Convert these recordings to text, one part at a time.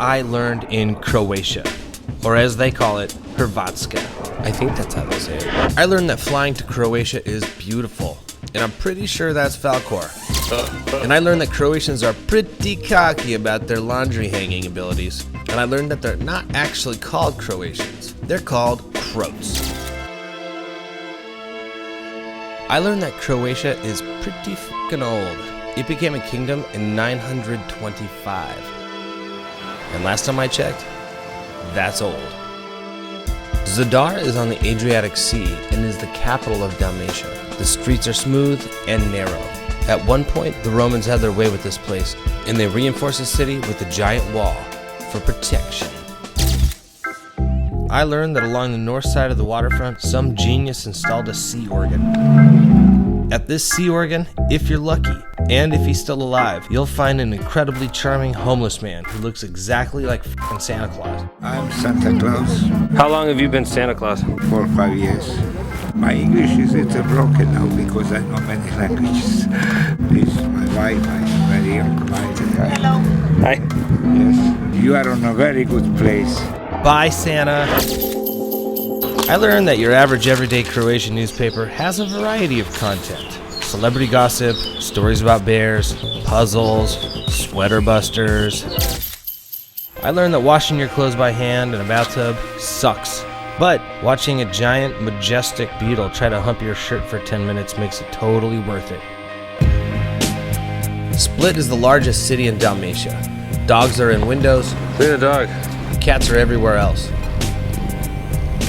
I learned in Croatia, or as they call it, Hrvatska. I think that's how they say it. I learned that flying to Croatia is beautiful, and I'm pretty sure that's Falkor. And I learned that Croatians are pretty cocky about their laundry hanging abilities. And I learned that they're not actually called Croatians. They're called Croats. I learned that Croatia is pretty fucking old. It became a kingdom in 925. And last time I checked, that's old. Zadar is on the Adriatic Sea and is the capital of Dalmatia. The streets are smooth and narrow. At one point, the Romans had their way with this place, and they reinforced the city with a giant wall for protection. I learned that along the north side of the waterfront, some genius installed a sea organ. At this sea organ, if you're lucky, and if he's still alive, you'll find an incredibly charming homeless man who looks exactly like f***ing Santa Claus. I'm Santa Claus. How long have you been Santa Claus? 4 or 5 years. My English is broken now because I know many languages. This is my wife, I'm very young. Hello. Hi. Yes, you are on a very good place. Bye, Santa. I learned that your average everyday Croatian newspaper has a variety of content. Celebrity gossip, stories about bears, puzzles, sweater busters. I learned that washing your clothes by hand in a bathtub sucks. But watching a giant, majestic beetle try to hump your shirt for 10 minutes makes it totally worth it. Split is the largest city in Dalmatia. Dogs are in windows. Look at the dog. Cats are everywhere else.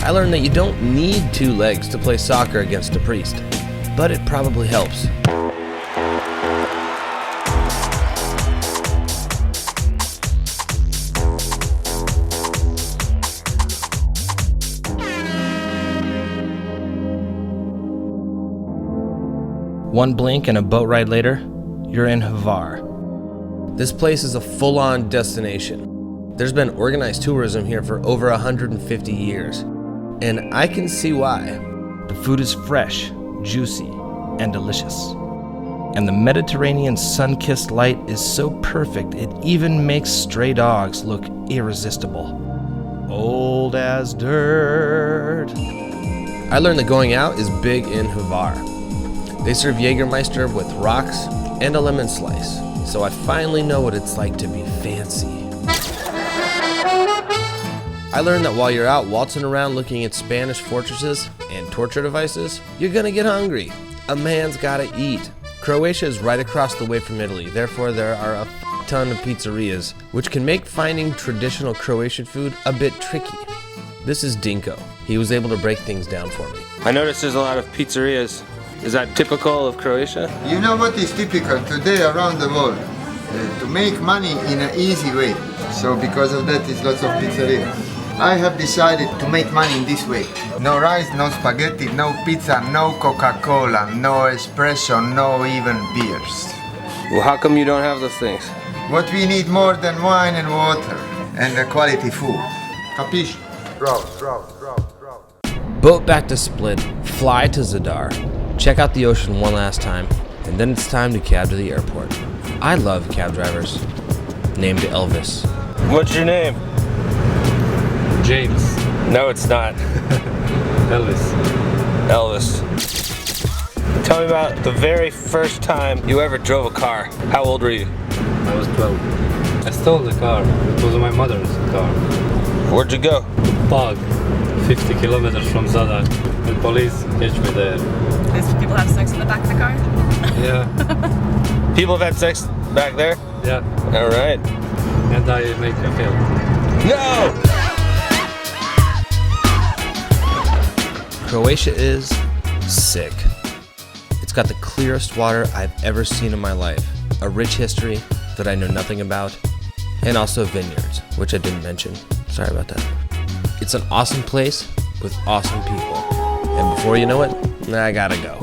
I learned that you don't need 2 legs to play soccer against a priest, but it probably helps. One blink and a boat ride later, you're in Hvar. This place is a full-on destination. There's been organized tourism here for over 150 years, and I can see why. The food is fresh, juicy, and delicious. And the Mediterranean sun-kissed light is so perfect it even makes stray dogs look irresistible. Old as dirt. I learned that going out is big in Hvar. They serve Jägermeister with rocks and a lemon slice, so I finally know what it's like to be fancy. I learned that while you're out waltzing around looking at Spanish fortresses and torture devices, you're gonna get hungry. A man's gotta eat. Croatia is right across the way from Italy, therefore there are a ton of pizzerias, which can make finding traditional Croatian food a bit tricky. This is Dinko. He was able to break things down for me. I noticed there's a lot of pizzerias. Is that typical of Croatia? You know what is typical today around the world? To make money in an easy way. So because of that, is lots of pizzerias. I have decided to make money in this way. No rice, no spaghetti, no pizza, no Coca-Cola, no espresso, no even beers. Well, how come you don't have those things? What we need more than wine and water and a quality food. Capisci? Boat back to Split, fly to Zadar, check out the ocean one last time, and then it's time to cab to the airport. I love cab drivers. Named Elvis. What's your name? James. No, it's not. Elvis. Elvis. Tell me about the very first time you ever drove a car. How old were you? I was 12. I stole the car. It was my mother's car. Where'd you go? Pog, 50 kilometers from Zadar. And police catch me there. Does people have sex in the back of the car? Yeah. People have had sex back there? Yeah. All right. And I make a film. No! Croatia is sick. It's got the clearest water I've ever seen in my life, a rich history that I know nothing about, and also vineyards, which I didn't mention. Sorry about that. It's an awesome place with awesome people. And before you know it, I gotta go.